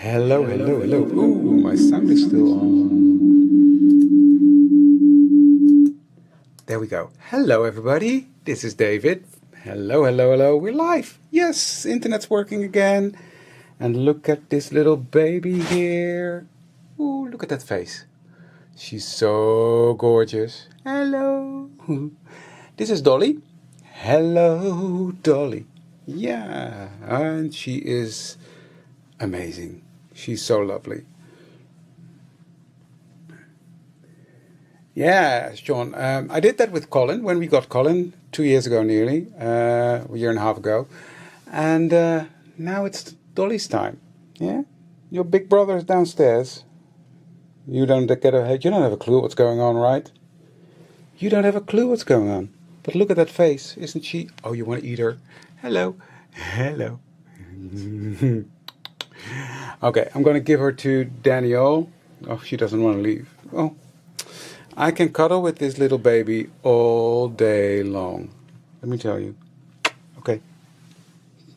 Hello, hello, hello. Ooh, my sound is still on. There we go. Hello, everybody. This is David. Hello, hello, hello. We're live. Yes, internet's working again. And look at this little baby here. Ooh, look at that face. She's so gorgeous. Hello. This is Dolly. Hello, Dolly. Yeah, and she is amazing. She's so lovely. Yeah, Sean. I did that with Colin when we got Colin 2 years ago, nearly a year and a half ago, and now it's Dolly's time. Yeah, your big brother is downstairs. You don't have a clue what's going on, right? You don't have a clue what's going on. But look at that face, isn't she? Oh, you want to eat her? Hello, hello. Okay, I'm going to give her to Danielle. Oh, she doesn't want to leave. Oh, I can cuddle with this little baby all day long. Let me tell you. Okay.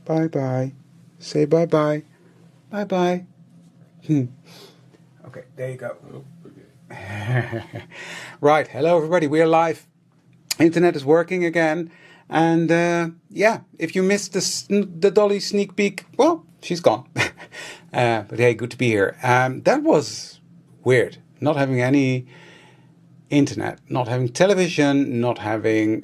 Bye-bye. Say bye-bye. Bye-bye. Okay, there you go. Right, hello everybody. We are live. Internet is working again. And yeah, if you missed the Dolly sneak peek, well, she's gone. But hey, good to be here. That was weird. Not having any internet, not having television, not having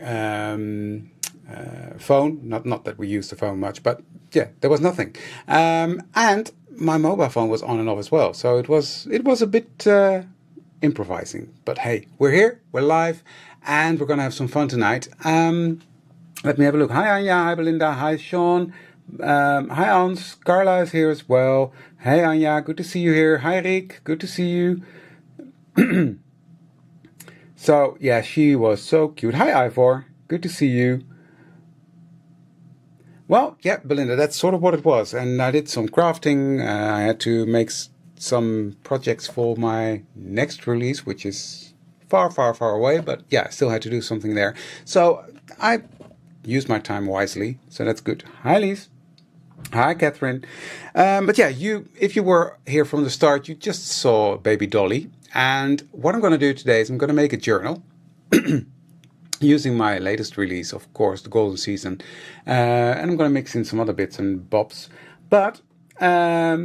phone. Not that we use the phone much, but yeah, there was nothing. And my mobile phone was on and off as well. So it was a bit improvising. But hey, we're here, we're live, and we're going to have some fun tonight. Let me have a look. Hi Anja, hi Belinda, hi Sean, hi Ans, Carla is here as well. Hey Anja, good to see you here. Hi Rick, good to see you. So yeah, she was so cute. Hi Ivor, good to see you. Well, yeah, Belinda, that's sort of what it was. And I did some crafting. I had to make some projects for my next release, which is far, far, far away. But yeah, I still had to do something there. So I used my time wisely. So that's good. Hi, Lise. Hi, Catherine. But yeah, if you were here from the start, you just saw baby Dolly. And what I'm going to do today is I'm going to make a journal. Using my latest release, of course, the Golden Season, and I'm going to mix in some other bits and bobs. But yeah,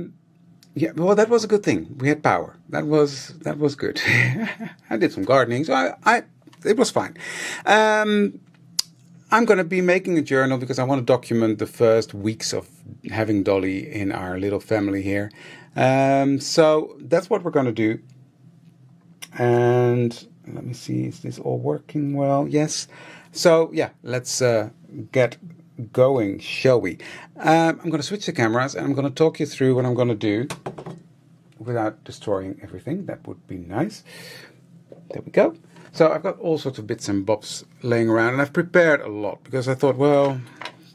well, that was a good thing. We had power. That was good. I did some gardening, so it was fine. I'm going to be making a journal because I want to document the first weeks of having Dolly in our little family here. So that's what we're going to do. And let me see, is this all working well? Yes. So yeah, let's get going, shall we? I'm going to switch the cameras and I'm going to talk you through what I'm going to do without destroying everything. That would be nice. There we go. So I've got all sorts of bits and bobs laying around, and I've prepared a lot because I thought, well,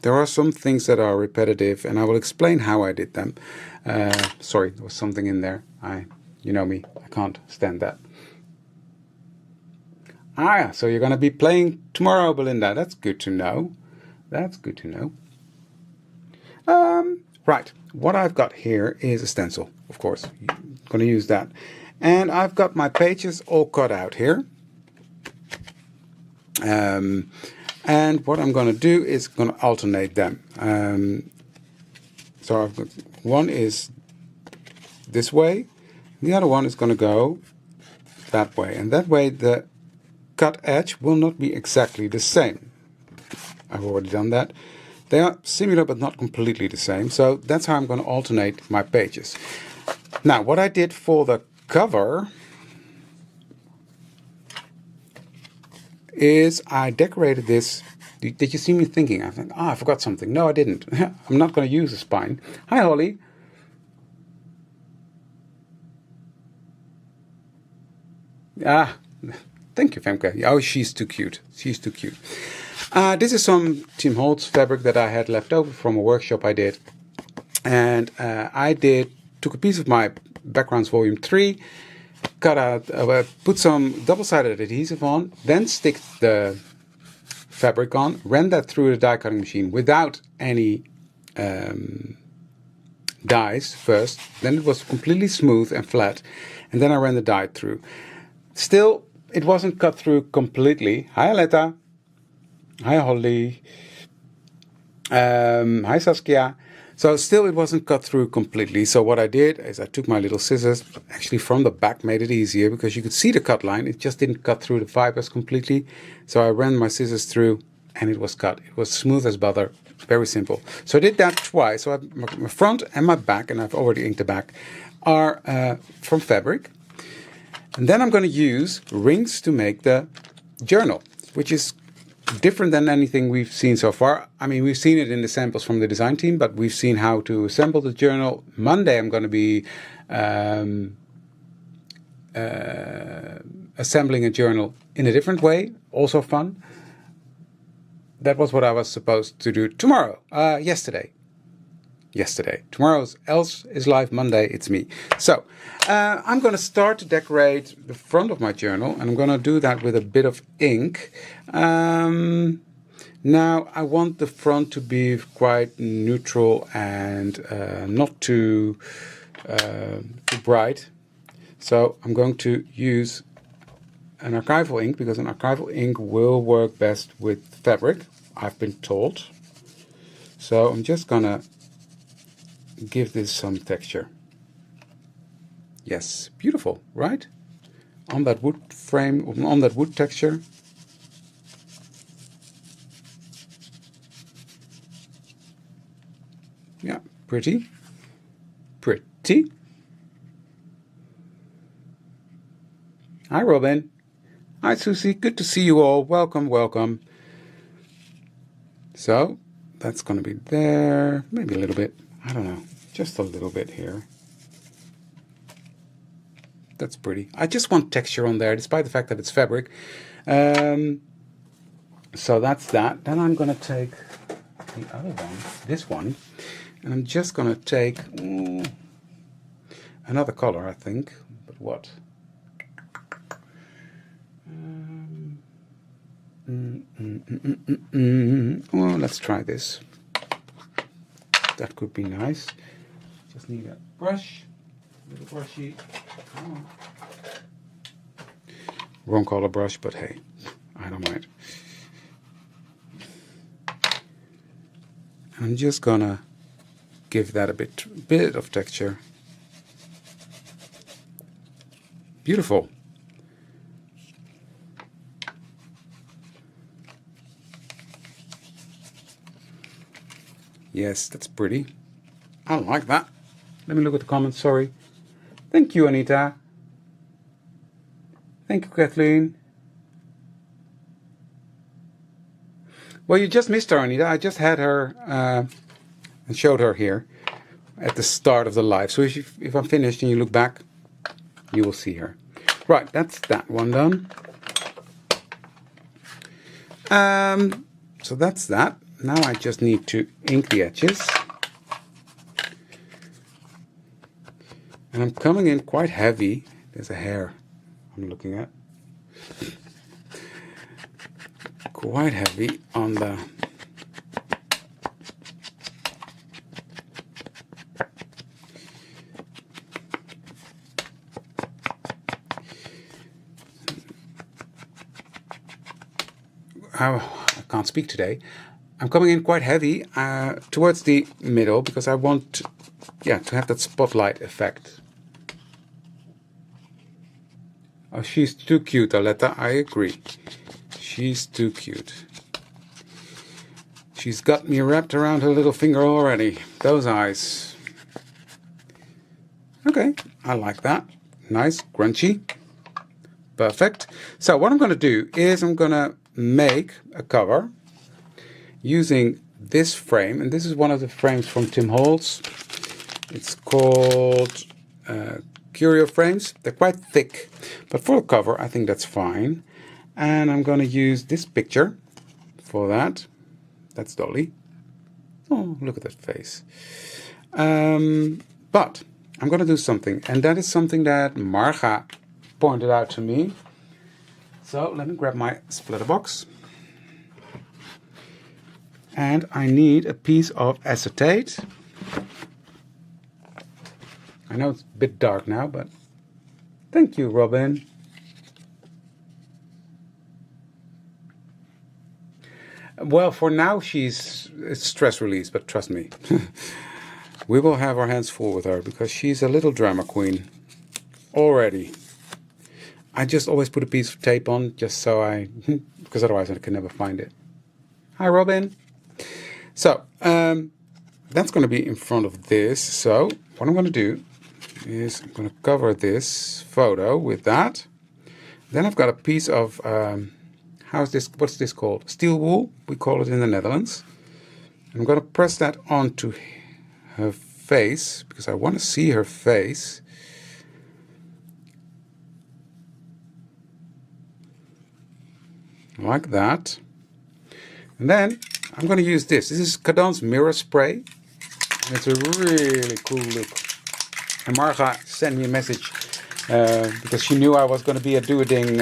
there are some things that are repetitive and I will explain how I did them. Sorry, there was something in there. You know me, I can't stand that. Ah, so you're going to be playing tomorrow, Belinda. That's good to know. That's good to know. Right, what I've got here is a stencil, of course. I'm going to use that. And I've got my pages all cut out here. And what I'm going to do is going to alternate them. So I've got, one is this way. The other one is going to go that way. And that way the cut edge will not be exactly the same. I've already done that. They are similar but not completely the same. So that's how I'm going to alternate my pages. Now, what I did for the cover is I decorated this. Did you see me thinking? I think, I forgot something. No, I didn't. I'm not going to use a spine. Hi, Holly. Thank you, Femke. Oh, she's too cute. She's too cute. This is some Tim Holtz fabric that I had left over from a workshop I did. And took a piece of my Backgrounds Volume 3, cut out, put some double-sided adhesive on, then stick the fabric on, ran that through the die cutting machine without any dies first, then it was completely smooth and flat, and then I ran the die through. Still, it wasn't cut through completely. Hi Aletta. Hi Holly. Hi Saskia. So still it wasn't cut through completely. So what I did is I took my little scissors, actually from the back, made it easier because you could see the cut line. It just didn't cut through the fibers completely. So I ran my scissors through and it was cut. It was smooth as butter. Very simple. So I did that twice. So my front and my back, and I've already inked the back, are from fabric. And then I'm going to use rings to make the journal, which is different than anything we've seen so far. I mean, we've seen it in the samples from the design team, but we've seen how to assemble the journal. Monday I'm going to be assembling a journal in a different way, also fun. That was what I was supposed to do tomorrow, yesterday. Tomorrow's else is live, Monday it's me. So I'm going to start to decorate the front of my journal, and I'm going to do that with a bit of ink. Now I want the front to be quite neutral and not too bright. So I'm going to use an archival ink, because an archival ink will work best with fabric, I've been told. So I'm just going to give this some texture. Yes, beautiful, right? On that wood frame, on that wood texture. Yeah, pretty. Pretty. Hi, Robin. Hi, Susie. Good to see you all. Welcome, welcome. So, that's going to be there. Maybe a little bit. I don't know. Just a little bit here. That's pretty. I just want texture on there, despite the fact that it's fabric. So that's that. Then I'm going to take the other one, this one, and I'm just going to take another color, I think. But what? Well, let's try this. That could be nice. Just need a brush, a little brushy. Oh. Wrong color brush, but hey, I don't mind. I'm just gonna give that a bit of texture. Beautiful. Yes, that's pretty. I don't like that. Let me look at the comments, sorry. Thank you, Anita. Thank you, Kathleen. Well, you just missed her, Anita. I just had her and showed her here at the start of the live. So if I'm finished and you look back, you will see her. Right, that's that one done. So that's that. Now I just need to ink the edges. And I'm coming in quite heavy. There's a hair I'm looking at. Quite heavy on the I can't speak today. I'm coming in quite heavy towards the middle because I want to have that spotlight effect. Oh, she's too cute, Aletta. I agree. She's too cute. She's got me wrapped around her little finger already. Those eyes. Okay, I like that. Nice, crunchy. Perfect. So what I'm going to do is I'm going to make a cover using this frame, and this is one of the frames from Tim Holtz. It's called Curio frames. They're quite thick, but for the cover I think that's fine. And I'm going to use this picture for that. That's Dolly. Oh, look at that face. But I'm going to do something, and that is something that Marga pointed out to me. So let me grab my splitter box. And I need a piece of acetate. I know it's a bit dark now, but thank you, Robin. Well, for now it's stress release, but trust me, we will have our hands full with her because she's a little drama queen already. I just always put a piece of tape on just so because otherwise I can never find it. Hi, Robin. So, that's going to be in front of this. So, what I'm going to do is I'm going to cover this photo with that. Then I've got a piece of, what's this called? Steel wool, we call it in the Netherlands. I'm going to press that onto her face because I want to see her face. Like that. And then I'm going to use this. This is Cadence Mirror Spray. And it's a really cool look. And Marga sent me a message because she knew I was going to be at Doeding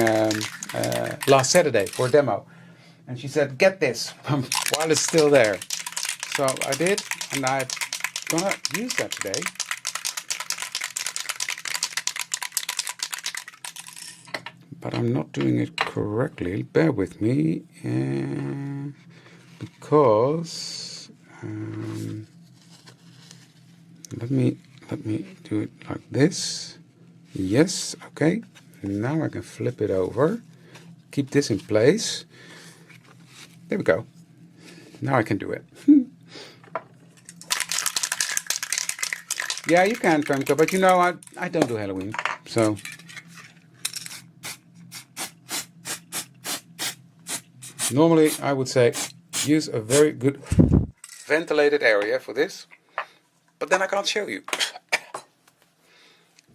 last Saturday for a demo. And she said, get this while it's still there. So I did, and I'm going to use that today. But I'm not doing it correctly. Bear with me. Because let me do it like this. Yes, okay. Now I can flip it over. Keep this in place. There we go. Now I can do it. Yeah, you can, Femke, but you know I don't do Halloween, so. Normally, I would say use a very good ventilated area for this, but then I can't show you.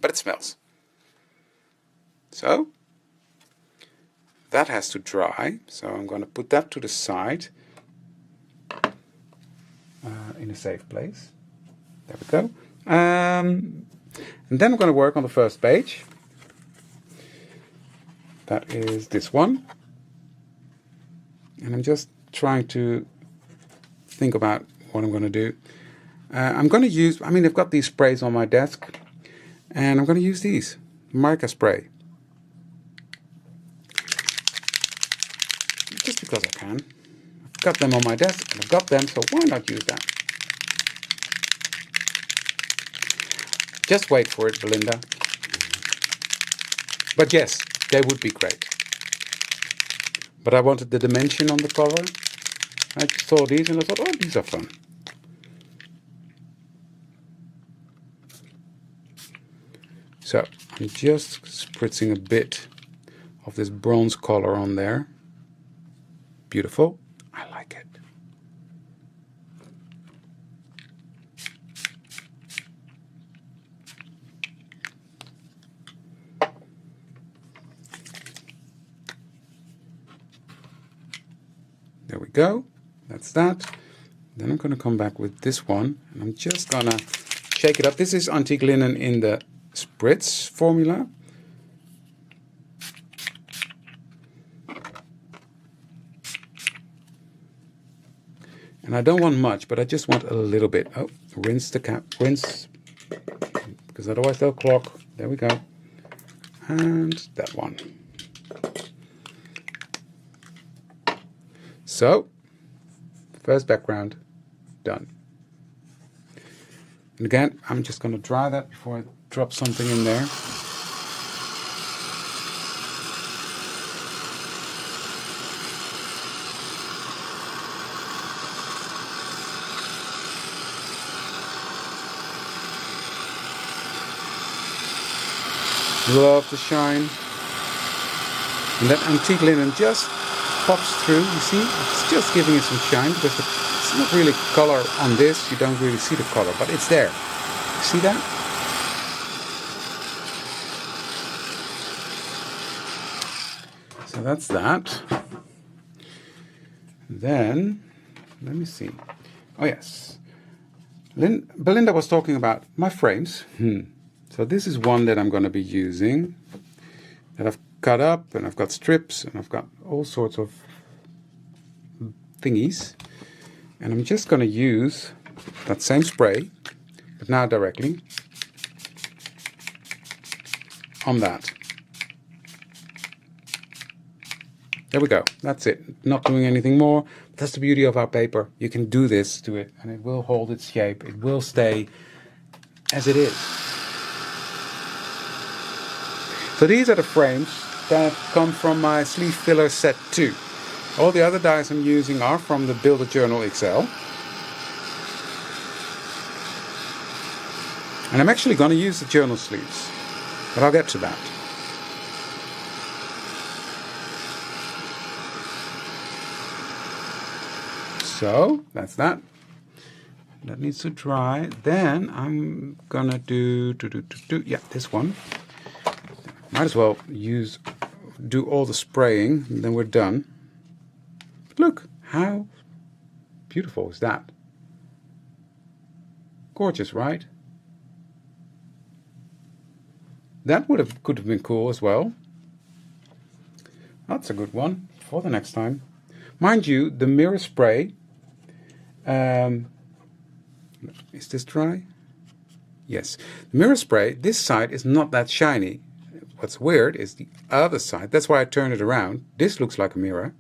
But it smells. So, that has to dry, so I'm going to put that to the side in a safe place. There we go. And then I'm going to work on the first page. That is this one. And I'm just trying to think about what I'm going to do. I'm going to use, I've got these sprays on my desk, and I'm going to use these, mica spray. Just because I can. I've got them on my desk, and I've got them, so why not use that? Just wait for it, Belinda. But yes, they would be great. But I wanted the dimension on the cover. I just saw these and I thought, oh, these are fun. So I'm just spritzing a bit of this bronze color on there. Beautiful. I like it. There we go. That's that. Then I'm going to come back with this one, and I'm just going to shake it up. This is antique linen in the spritz formula. And I don't want much, but I just want a little bit. Oh, rinse the cap, rinse, because otherwise they'll clog. There we go. And that one. So, first background, done. And again, I'm just going to dry that before I drop something in there. Love the shine. And that antique linen just pops through, you see? It's just giving it some shine because it's not really color on this. You don't really see the color, but it's there. You see that? So that's that. Then, let me see. Oh yes. Belinda was talking about my frames. So this is one that I'm going to be using, that I've cut up, and I've got strips, and I've got all sorts of thingies. And I'm just going to use that same spray, but now directly. on that. There we go. That's it. Not doing anything more. But that's the beauty of our paper. You can do this to it and it will hold its shape. It will stay as it is. So these are the frames that come from my sleeve filler set 2. All the other dies I'm using are from the Build a Journal XL. And I'm actually going to use the journal sleeves, but I'll get to that. So that's that. That needs to dry. Then I'm gonna do yeah, this one. Might as well do all the spraying, and then we're done. Look, how beautiful is that? Gorgeous, right? That could have been cool as well. That's a good one for the next time. Mind you, the mirror spray. Is this dry? Yes. The mirror spray, this side is not that shiny. What's weird is the other side. That's why I turn it around. This looks like a mirror.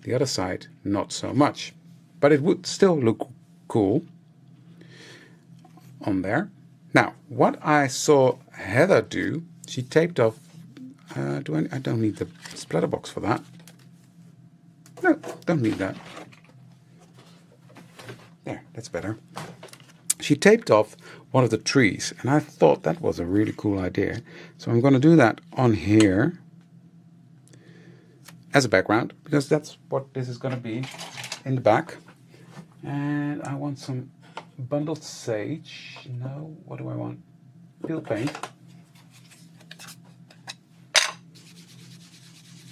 The other side, not so much. But it would still look cool on there. Now, what I saw Heather do, she taped off. I don't need the splatter box for that. No, don't need that. There, that's better. She taped off one of the trees, and I thought that was a really cool idea. So I'm going to do that on here as a background, because that's what this is going to be in the back. And I want some bundled sage. No, what do I want? Peel paint.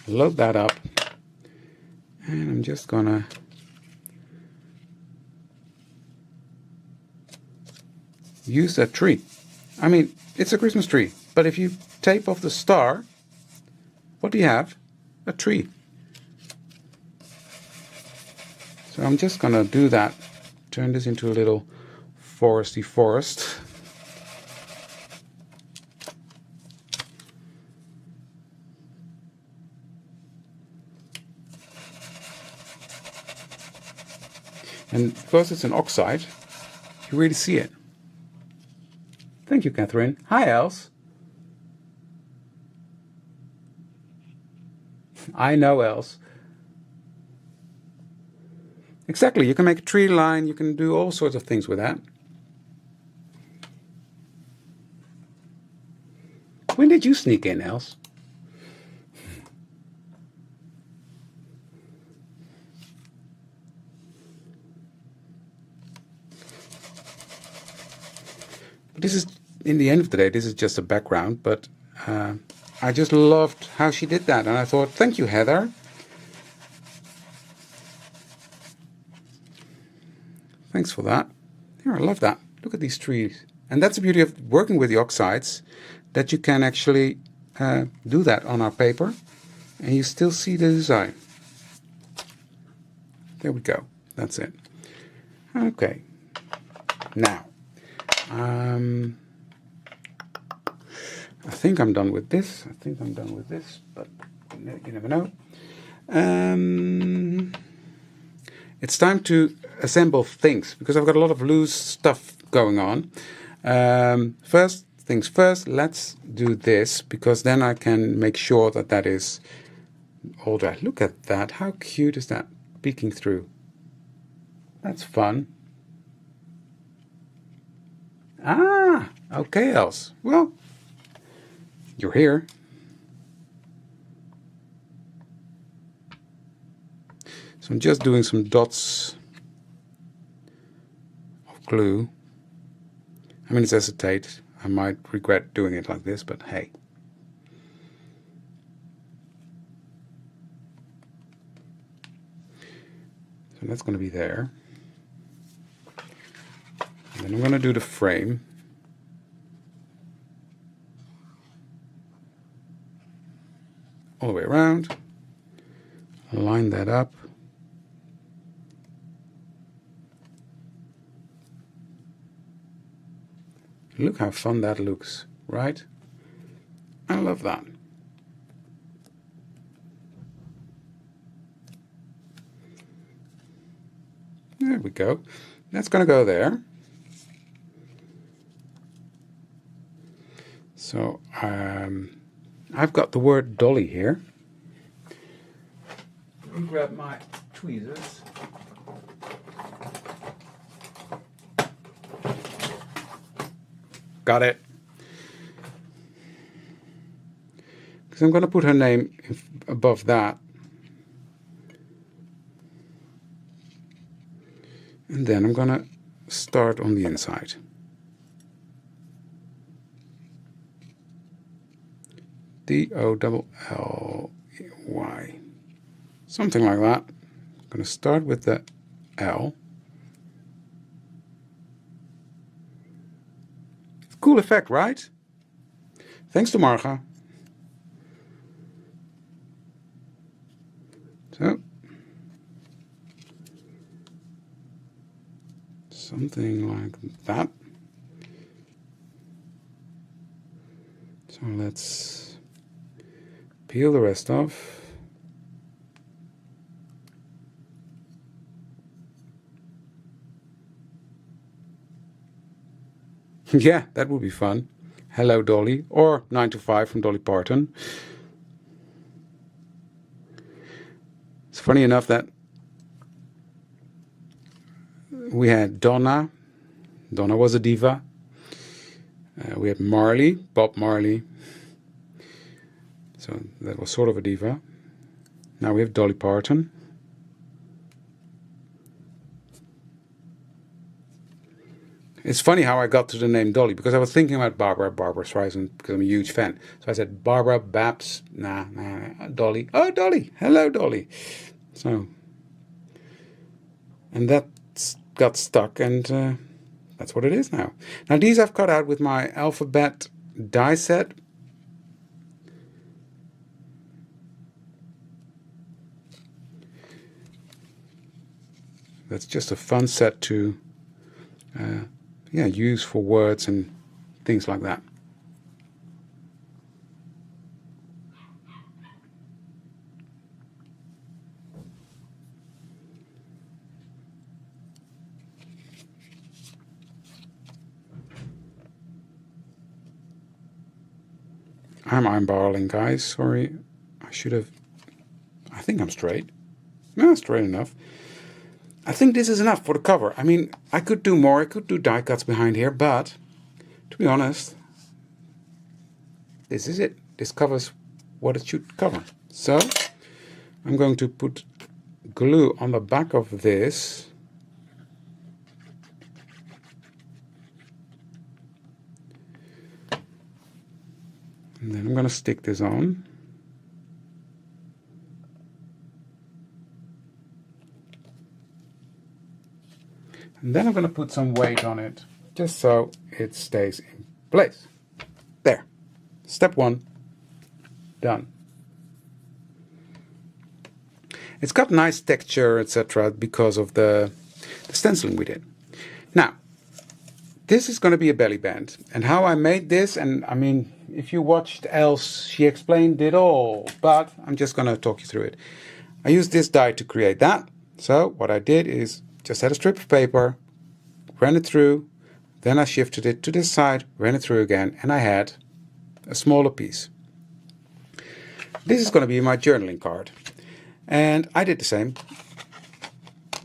Load that up. And I'm just gonna use that tree. I mean, it's a Christmas tree, but if you tape off the star, what do you have? A tree. So I'm just gonna do that. Turn this into a little foresty forest. And because it's an oxide, you really see it. Thank you, Catherine. Hi, Els. I know, Els. Exactly, you can make a tree line, you can do all sorts of things with that. When did you sneak in, Els? This is, in the end of the day, this is just a background, but I just loved how she did that, and I thought, thank you, Heather. Thanks for that. Yeah, I love that. Look at these trees. And that's the beauty of working with the oxides, that you can actually do that on our paper, and you still see the design. There we go. That's it. Okay. Now, I think I'm done with this. But you never know. It's time to assemble things, because I've got a lot of loose stuff going on. First things first, let's do this, because then I can make sure that that is all dry. Look at that. How cute is that peeking through? That's fun. Ah, okay, Els. Well, you're here. So I'm just doing some dots of glue. I mean, it's acetate. I might regret doing it like this, but hey. So that's going to be there. And then I'm going to do the frame. All the way around. Line that up. Look how fun that looks, right? I love that. There we go. That's going to go there. So I've got the word Dolly here. Let me grab my tweezers. Got it. Because I'm going to put her name above that. And then I'm going to start on the inside. D-O-L-L-Y. Something like that. I'm going to start with the L. Cool effect, right? Thanks to Marga. So, something like that. So let's peel the rest off. Yeah, that would be fun. Hello, Dolly, or 9 to 5 from Dolly Parton. It's funny enough that we had Donna. Donna was a diva. We had Marley, Bob Marley. So that was sort of a diva. Now we have Dolly Parton. It's funny how I got to the name Dolly, because I was thinking about Barbara Streisand, because I'm a huge fan. So I said Barbara, Babs, Dolly. Oh, Dolly. Hello, Dolly. So, and that got stuck, and that's what it is now. Now these I've cut out with my alphabet die set. That's just a fun set to use for words and things like that. I'm eyeballing, guys. Sorry. I think I'm straight. No, straight enough. I think this is enough for the cover. I mean, I could do more. I could do die cuts behind here, but to be honest, this is it. This covers what it should cover. So I'm going to put glue on the back of this. And then I'm going to stick this on. And then I'm going to put some weight on it, just so it stays in place. There. Step 1. Done. It's got nice texture, etc., because of the stenciling we did. Now, this is going to be a belly band. And how I made this, and I mean, if you watched else, she explained it all, but I'm just going to talk you through it. I used this die to create that. So what I did is just had a strip of paper, ran it through, then I shifted it to this side, ran it through again, and I had a smaller piece. This is going to be my journaling card. And I did the same,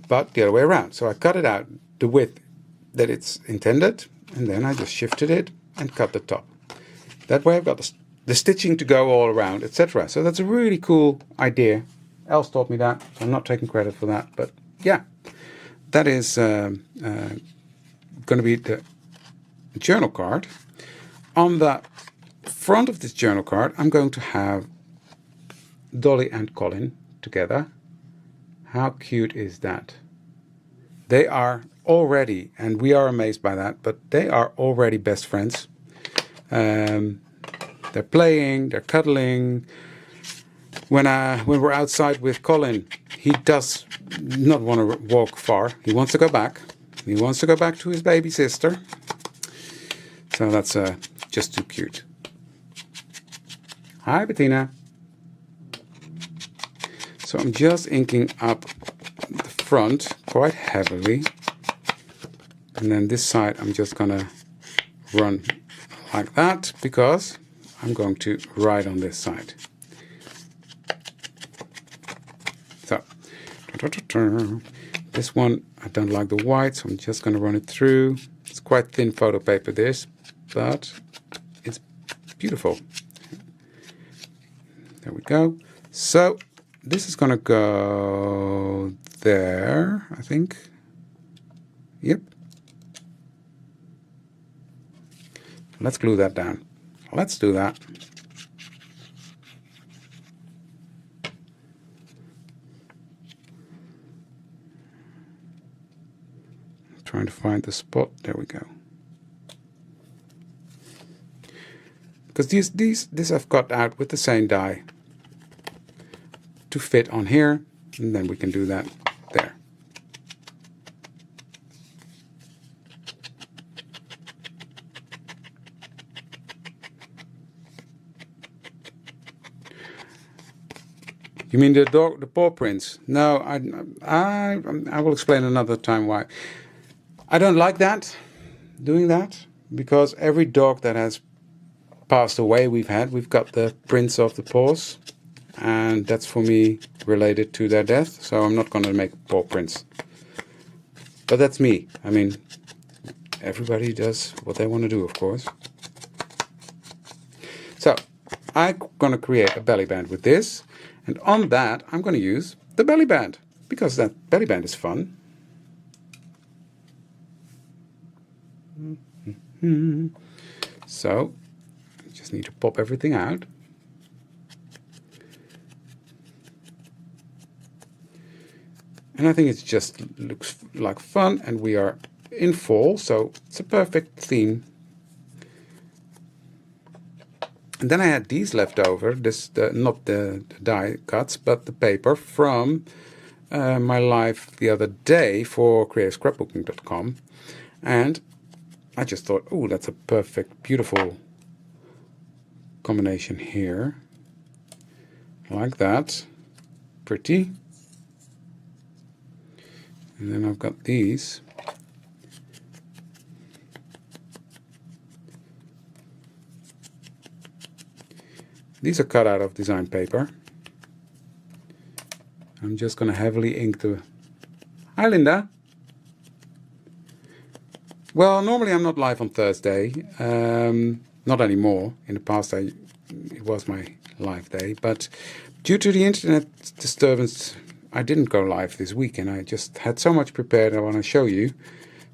but the other way around. So I cut it out the width that it's intended, and then I just shifted it and cut the top. That way I've got the stitching to go all around, etc. So that's a really cool idea. Els taught me that, so I'm not taking credit for that, but yeah. That is going to be the journal card. On the front of this journal card, I'm going to have Dolly and Colin together. How cute is that? They are already, and we are amazed by that, but they are already best friends. They're playing, they're cuddling. When we're outside with Colin, he does not want to walk far. He wants to go back. He wants to go back to his baby sister. So that's just too cute. Hi, Bettina. So I'm just inking up the front quite heavily. And then this side I'm just gonna run like that because I'm going to write on this side. So this one I don't like the white, so I'm just gonna run it through. It's quite thin photo paper this, but it's beautiful. There we go. So this is gonna go there, I think. Yep. Let's glue that down. Let's do that. I'm trying to find the spot. There we go. Because this I've cut out with the same die to fit on here, and then we can do that there. You mean the paw prints? No, I will explain another time why. I don't like that, doing that, because every dog that has passed away we've got the prints of the paws, and that's for me related to their death, so I'm not going to make paw prints. But that's me. I mean, everybody does what they want to do, of course. So I'm going to create a belly band with this, and on that I'm going to use the belly band, because that belly band is fun. So I just need to pop everything out. And I think it just looks like fun, and we are in fall, so it's a perfect theme. And then I had these left over, not the die cuts, but the paper from my live the other day for creativescrapbooking.com. And I just thought, oh, that's a perfect, beautiful combination here. Like that. Pretty. And then I've got these. These are cut out of design paper. I'm just going to heavily ink the... Hi, Linda. Well, normally I'm not live on Thursday. Not anymore. In the past, it was my live day. But due to the internet disturbance, I didn't go live this week, and I just had so much prepared I want to show you.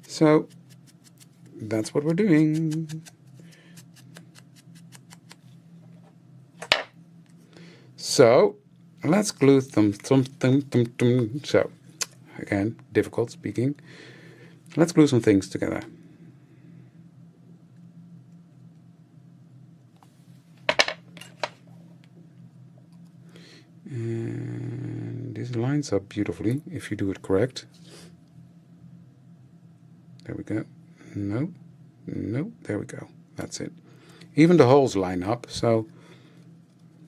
So that's what we're doing. So let's glue something. So again, difficult speaking. Let's glue some things together. And this lines up beautifully if you do it correct. There we go. No, there we go. That's it. Even the holes line up, so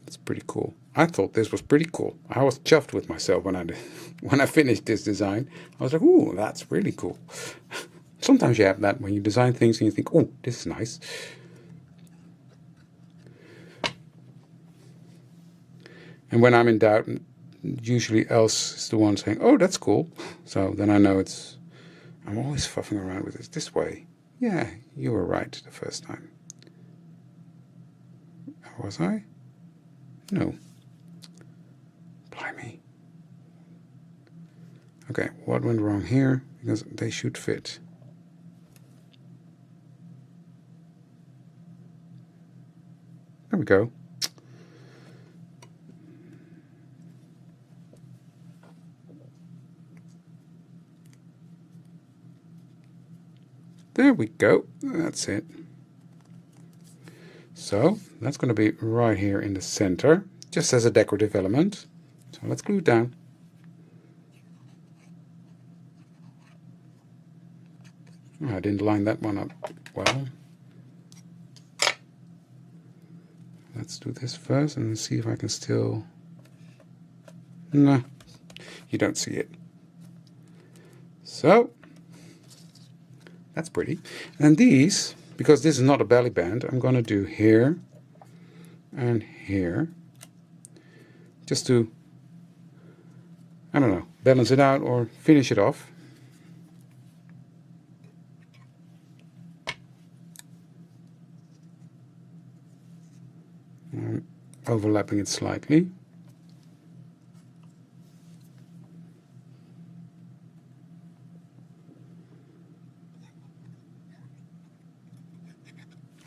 it's pretty cool. I thought this was pretty cool. I was chuffed with myself when I finished this design. I was like, ooh, that's really cool. Sometimes you have that when you design things and you think, oh, this is nice. And when I'm in doubt, usually else is the one saying, oh, that's cool. So then I know I'm always fuffing around with this way. Yeah, you were right the first time. Was I? No. Blimey. Okay, what went wrong here? Because they should fit. There we go. There we go. That's it. So that's going to be right here in the center, just as a decorative element. So let's glue it down. Oh, I didn't line that one up well. let's do this first and see if I can still... No, you don't see it. So, that's pretty. And these, because this is not a belly band, I'm going to do here and here. Just to, I don't know, balance it out or finish it off. I'm overlapping it slightly.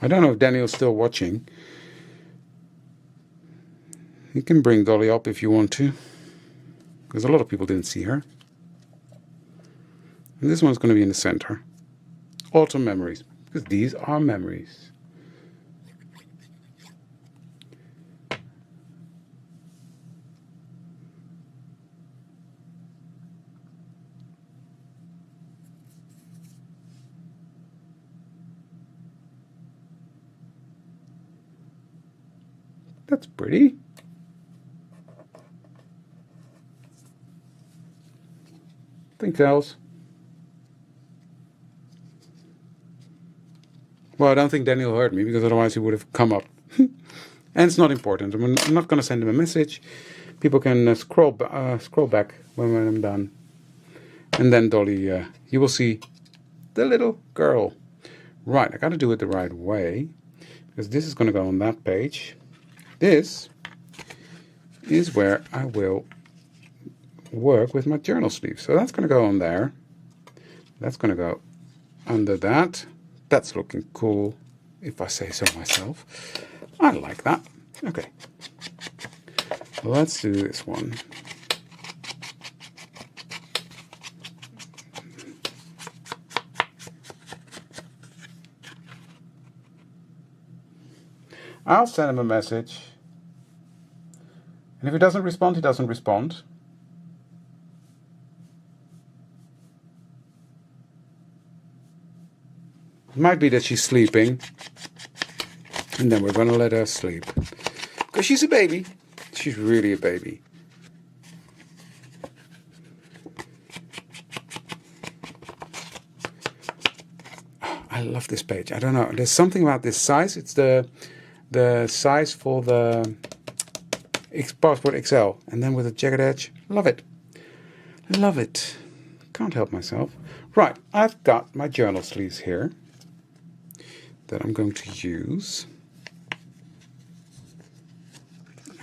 I don't know if Daniel's still watching. You can bring Dolly up if you want to, because a lot of people didn't see her. And this one's going to be in the center. Autumn memories, because these are memories. That's pretty. Think else. Well, I don't think Daniel heard me, because otherwise he would have come up. And it's not important. I'm not going to send him a message. People can scroll back when I'm done. And then Dolly, you will see the little girl. Right, I got to do it the right way, because this is going to go on that page. This is where I will work with my journal sleeve. So that's going to go on there. That's going to go under that. That's looking cool, if I say so myself. I like that. Okay. Let's do this one. I'll send him a message. And if he doesn't respond, he doesn't respond. It might be that she's sleeping. And then we're going to let her sleep. Because she's a baby. She's really a baby. I love this page. I don't know. There's something about this size. It's the size for the Passport XL. And then with a jagged edge. Love it. Love it. Can't help myself. Right. I've got my journal sleeves here that I'm going to use.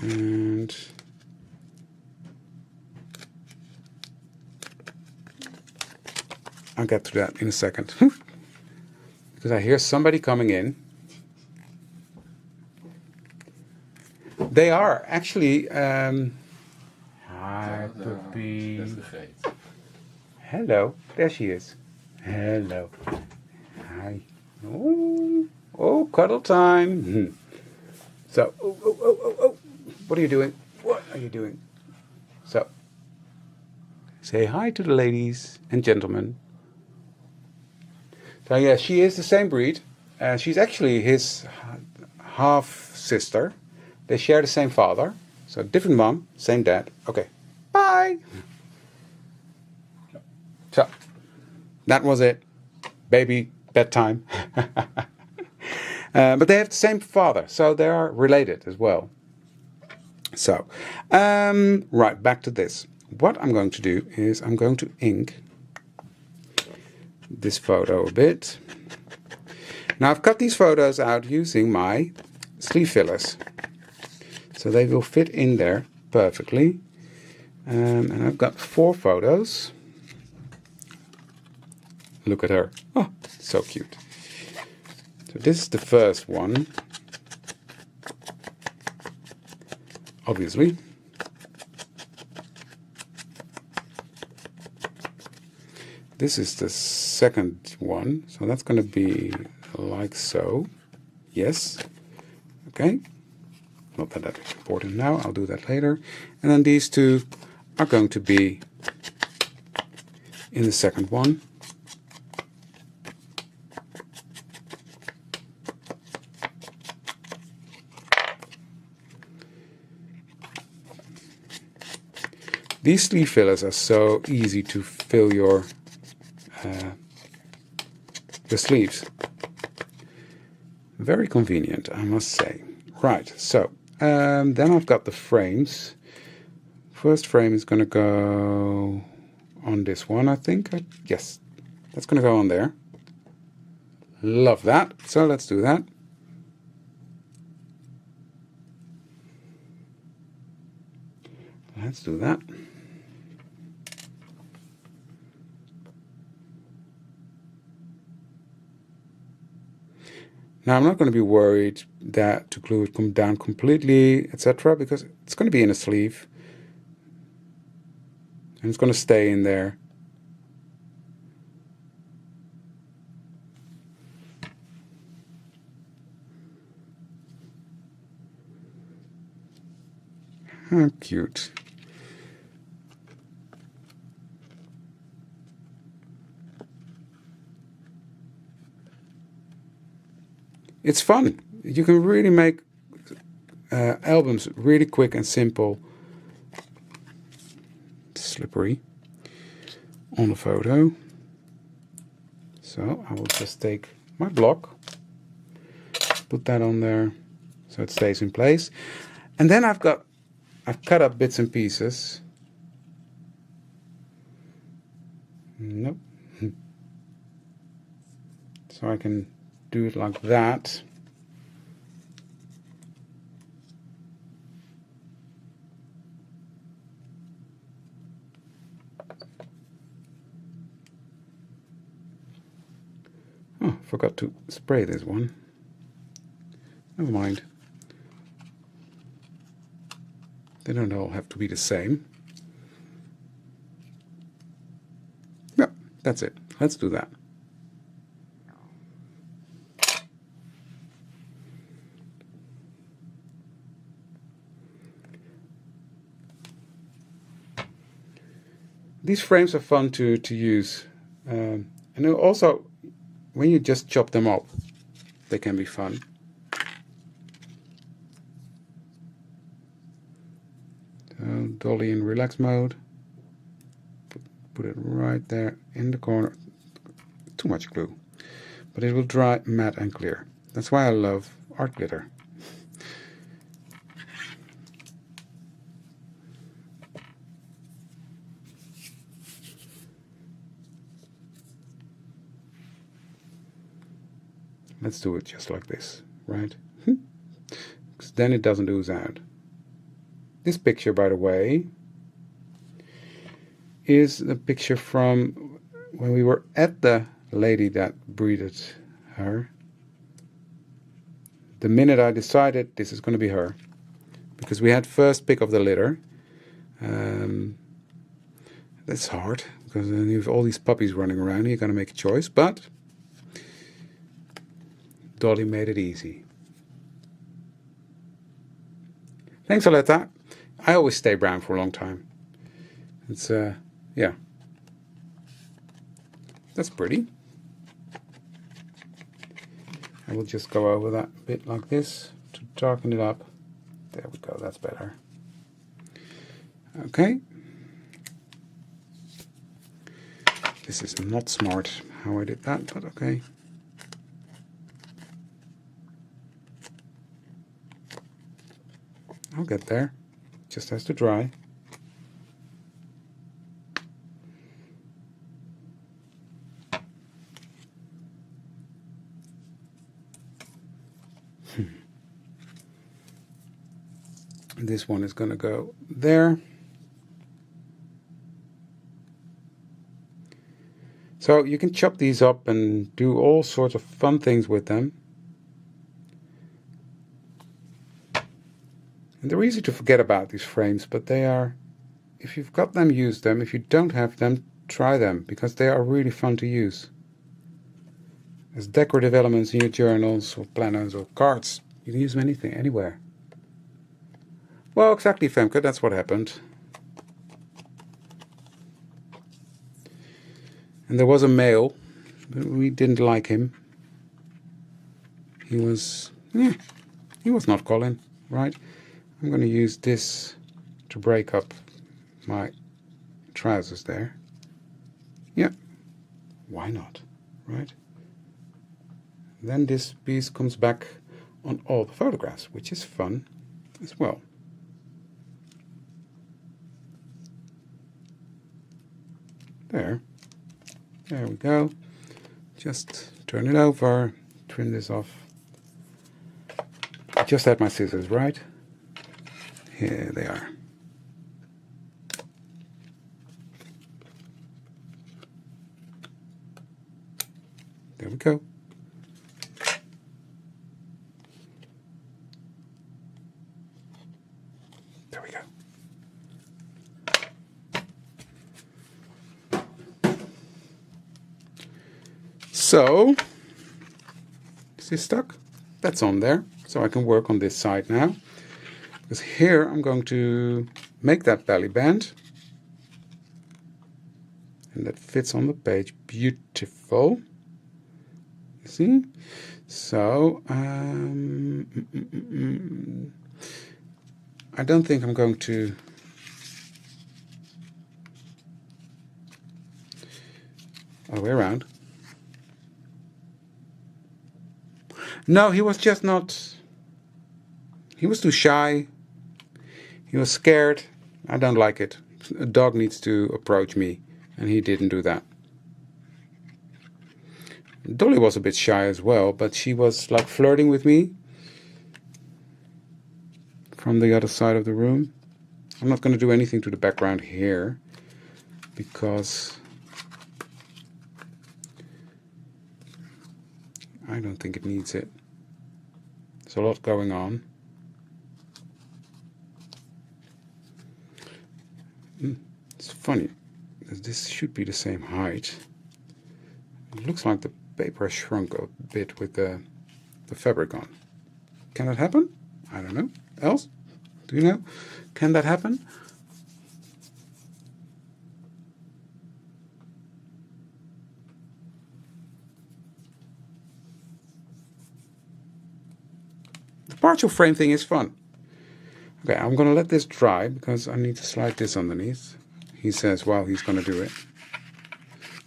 And I'll get to that in a second. Because I hear somebody coming in. They are actually... Hi, puppy. Hello. There she is. Hello. Hi. Oh, cuddle time. So, oh. What are you doing? What are you doing? So, say hi to the ladies and gentlemen. So yeah, she is the same breed. She's actually his half-sister. They share the same father. So different mom, same dad. Okay, bye. So, that was it. Baby, bedtime. But they have the same father, so they are related as well. So, right, back to this. What I'm going to do is I'm going to ink this photo a bit. Now I've cut these photos out using my sleeve fillers. So they will fit in there perfectly. And I've got 4 photos. Look at her. Oh, so cute. So this is the first one. Obviously. This is the second one. So that's going to be like so. Yes. Okay. Not that that's important now. I'll do that later. And then these 2 are going to be in the second one. These sleeve fillers are so easy to fill your sleeves. Very convenient, I must say. Right, so then I've got the frames. First frame is going to go on this one, I think. Yes, that's going to go on there. Love that. So let's do that. Let's do that. Now I'm not going to be worried that to glue it come down completely, etc., because it's going to be in a sleeve. And it's going to stay in there. How cute. It's fun. You can really make albums really quick and simple. Slippery on the photo. So I will just take my block, put that on there so it stays in place. And then I've cut up bits and pieces. Nope. So I can do it like that. Oh, forgot to spray this one. Never mind. They don't all have to be the same. Yeah, that's it. Let's do that. These frames are fun to use. And also, when you just chop them up, they can be fun. So, Dolly in relax mode. Put it right there in the corner. Too much glue. But it will dry matte and clear. That's why I love art glitter. Let's do it just like this, right? Because then it doesn't ooze out. This picture, by the way, is the picture from when we were at the lady that breeded her. The minute I decided this is going to be her, because we had first pick of the litter. That's hard, because then you have all these puppies running around. You're going to make a choice, but Dolly made it easy. Thanks, Aletta. I always stay brown for a long time. It's, yeah. That's pretty. I will just go over that bit like this to darken it up. There we go, that's better. Okay. This is not smart how I did that, but okay. I'll get there. Just has to dry. This one is going to go there. So you can chop these up and do all sorts of fun things with them. And they're easy to forget about, these frames, but they are, if you've got them, use them. If you don't have them, try them, because they are really fun to use. As decorative elements in your journals or planners or cards. You can use them anything, anywhere. Well, exactly, Femke, that's what happened. And there was a male, but we didn't like him. He was not Colin, right? I'm going to use this to break up my trousers there. Yeah, why not, right? Then this piece comes back on all the photographs, which is fun as well. There we go. Just turn it over, trim this off. I just had my scissors, right? Here they are. There we go. There we go. So, is this stuck? That's on there. So I can work on this side now. Because here I'm going to make that belly band. And that fits on the page. Beautiful. You see? So, I don't think I'm going to all the way around. No, he was just not. He was too shy. He was scared. I don't like it. A dog needs to approach me, and he didn't do that. Dolly was a bit shy as well, but she was like flirting with me from the other side of the room. I'm not going to do anything to the background here because I don't think it needs it. There's a lot going on. It's funny, this should be the same height. It looks like the paper has shrunk a bit with the fabric on. Can that happen? I don't know. Else? Do you know? Can that happen? The partial frame thing is fun. Okay, I'm going to let this dry because I need to slide this underneath. He says, well, he's going to do it.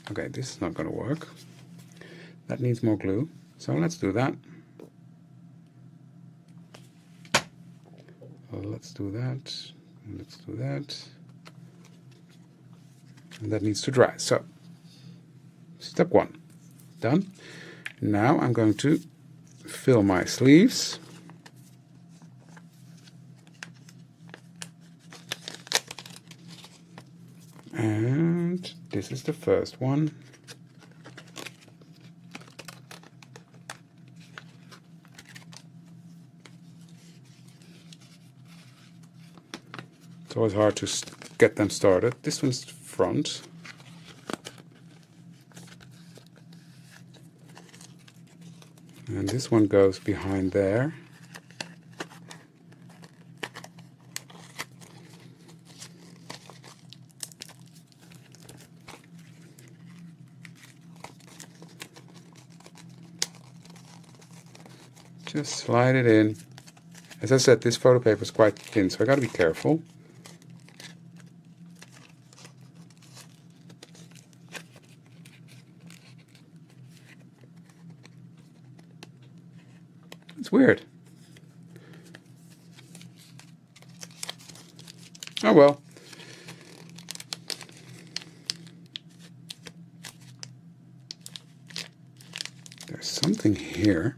Okay, this is not going to work. That needs more glue. So let's do that. Let's do that. Let's do that. And that needs to dry. So, step one, done. Now I'm going to fill my sleeves. And this is the first one. It's always hard to get them started. This one's front. And this one goes behind there. Just slide it in. As I said, this photo paper is quite thin, so I got to be careful. It's weird. Oh well. There's something here.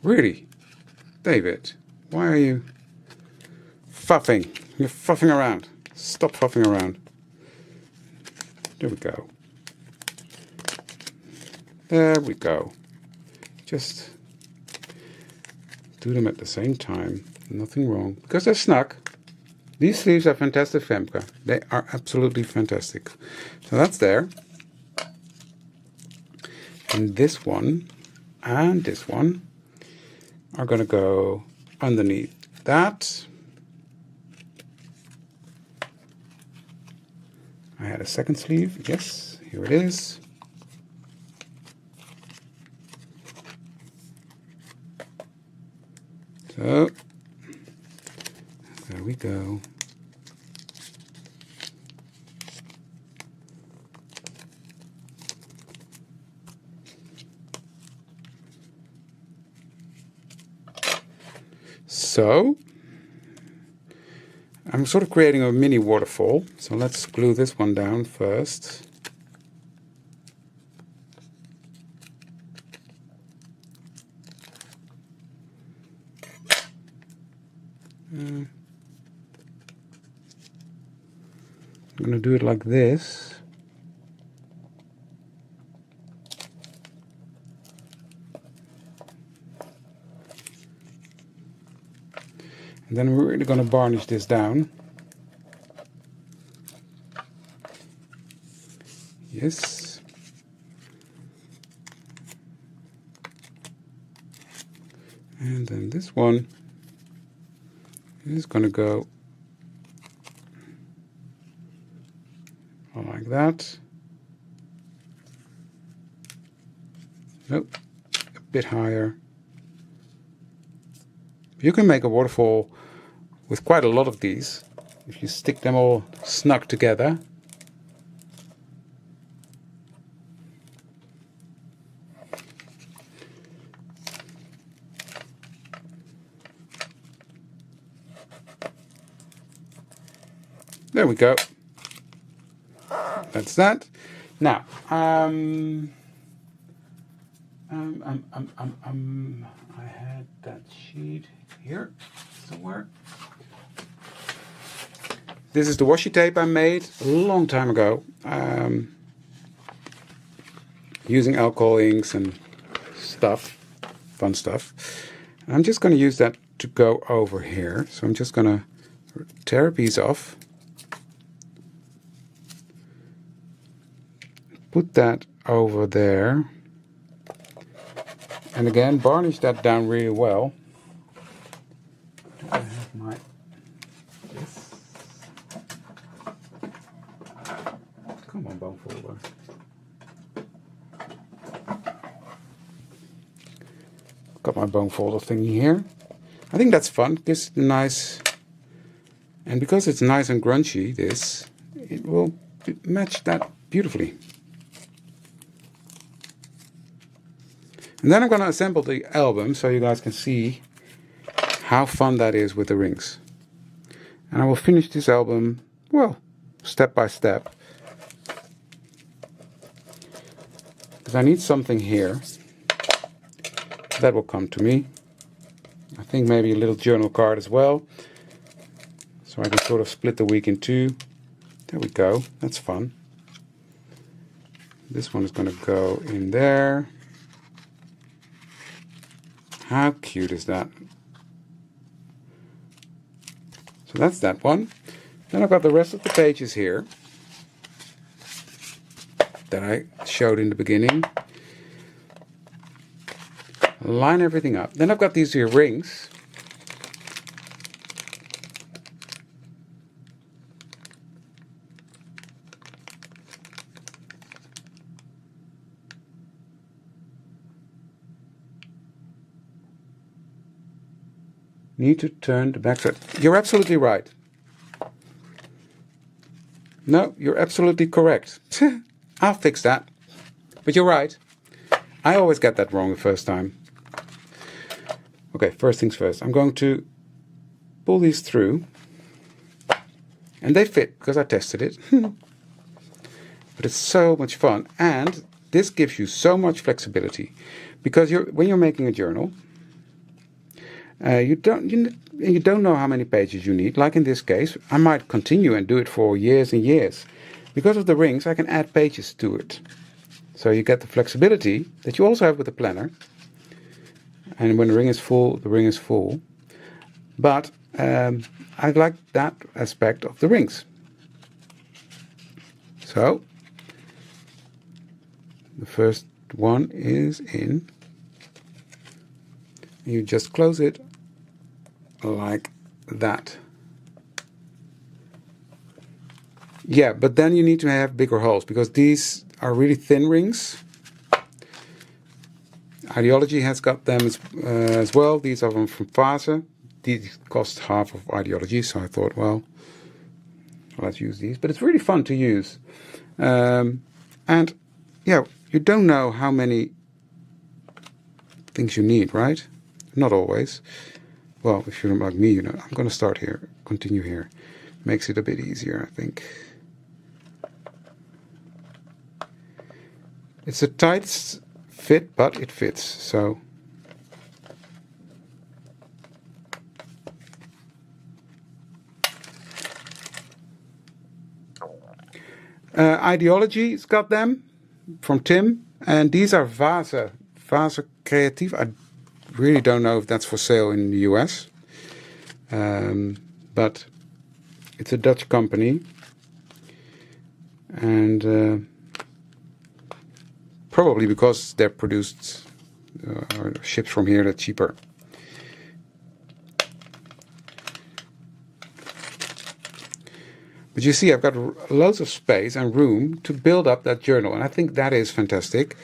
Really? David, why are you fuffing? You're fuffing around. Stop fuffing around. There we go. There we go. Just do them at the same time. Nothing wrong. Because they're snug. These sleeves are fantastic, Femke. They are absolutely fantastic. So that's there. And this one and this one are going to go underneath that. I had a second sleeve. Yes, here it is. So there we go. So I'm sort of creating a mini waterfall. So let's glue this one down first. I'm going to do it like this. And then we're really going to varnish this down. Yes. And then this one is going to go like that. Nope, a bit higher. You can make a waterfall with quite a lot of these if you stick them all snug together. There we go. That's that. Now, I had that sheet here somewhere. This is the washi tape I made a long time ago, using alcohol inks and stuff, fun stuff. I'm just going to use that to go over here. So I'm just going to tear a piece off. Put that over there, and again varnish that down really well. I have my this. Come on, bone folder. Got my bone folder thingy here. I think that's fun. Gives it a nice, and because it's nice and grungy, this it will match that beautifully. And then I'm going to assemble the album so you guys can see how fun that is with the rings. And I will finish this album, well, step by step. Because I need something here. That will come to me. I think maybe a little journal card as well. So I can sort of split the week in two. There we go. That's fun. This one is going to go in there. How cute is that? So that's that one. Then I've got the rest of the pages here that I showed in the beginning. Line everything up. Then I've got these here rings. Need to turn the back side. You're absolutely right. No, you're absolutely correct. I'll fix that. But you're right. I always get that wrong the first time. Okay, first things first. I'm going to pull these through. And they fit because I tested it. But it's so much fun. And this gives you so much flexibility. Because when you're making a journal, you don't know how many pages you need. Like in this case, I might continue and do it for years and years. Because of the rings, I can add pages to it. So you get the flexibility that you also have with the planner. And when the ring is full, the ring is full. But I like that aspect of the rings. So the first one is in. You just close it like that. Yeah, but then you need to have bigger holes because these are really thin rings. Ideology has got them as well. These are from Fase. These cost half of Ideology, so I thought, well, let's use these. But it's really fun to use. And yeah, you don't know how many things you need, right? Not always. Well, if you're like me, you know, I'm going to start here, continue here. Makes it a bit easier, I think. It's a tight fit, but it fits, so. Ideology's got them from Tim, and these are Vase Creatief. I really don't know if that's for sale in the US, but it's a Dutch company, and probably because they're produced or shipped from here, they're cheaper. But you see, I've got loads of space and room to build up that journal, and I think that is fantastic.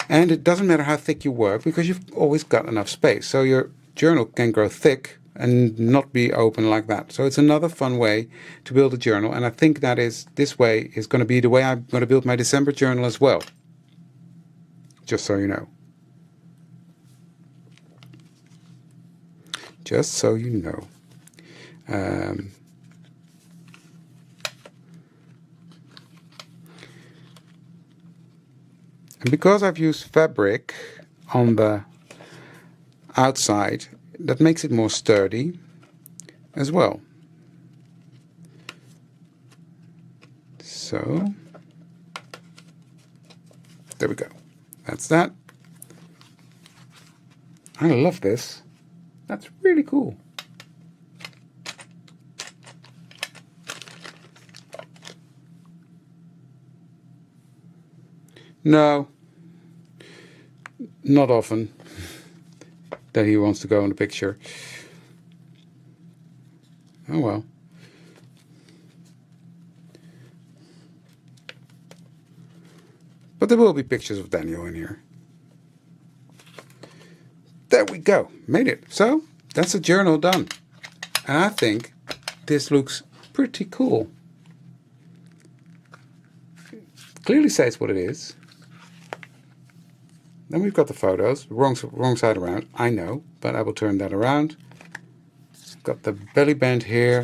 And it doesn't matter how thick you work, because you've always got enough space. So your journal can grow thick and not be open like that. So it's another fun way to build a journal, and I think that this way is going to be the way I'm going to build my December journal as well. Just so you know. Just so you know. And because I've used fabric on the outside, that makes it more sturdy as well. So, there we go. That's that. I love this. That's really cool. No, not often that he wants to go in the picture. Oh well. But there will be pictures of Daniel in here. There we go. Made it. So, that's a journal done. And I think this looks pretty cool. Clearly says what it is. Then we've got the photos, wrong side around, I know, but I will turn that around. Got the belly band here.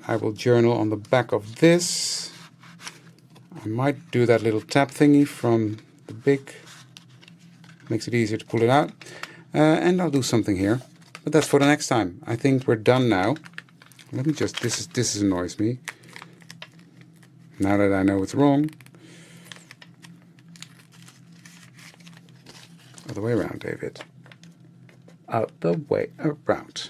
I will journal on the back of this. I might do that little tab thingy from the big, makes it easier to pull it out. And I'll do something here, but that's for the next time. I think we're done now. Let me just, this annoys me. Now that I know it's wrong. Other way around, David. Out the way around.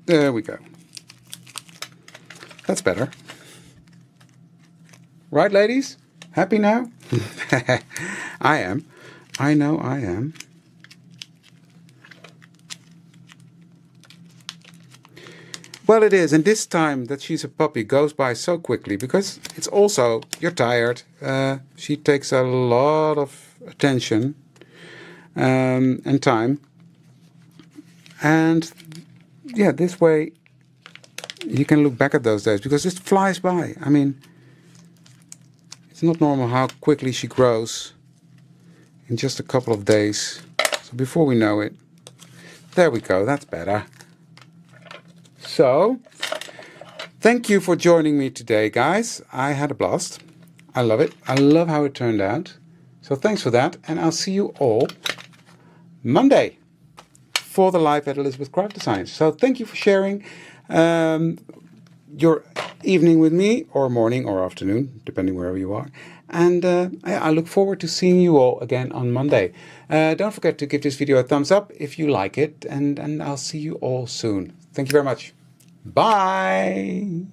There we go. That's better. Right, ladies? Happy now? I am. I know I am. Well, it is, and this time that she's a puppy goes by so quickly, because it's also, you're tired, she takes a lot of attention and time, and yeah, this way you can look back at those days, because it flies by. I mean, it's not normal how quickly she grows in just a couple of days. So before we know it, there we go, that's better. So, thank you for joining me today, guys. I had a blast. I love it. I love how it turned out. So thanks for that, and I'll see you all Monday for the live at Elizabeth Craft Designs. So thank you for sharing your evening with me, or morning or afternoon, depending wherever you are. And I look forward to seeing you all again on Monday. Don't forget to give this video a thumbs up if you like it, and I'll see you all soon. Thank you very much. Bye!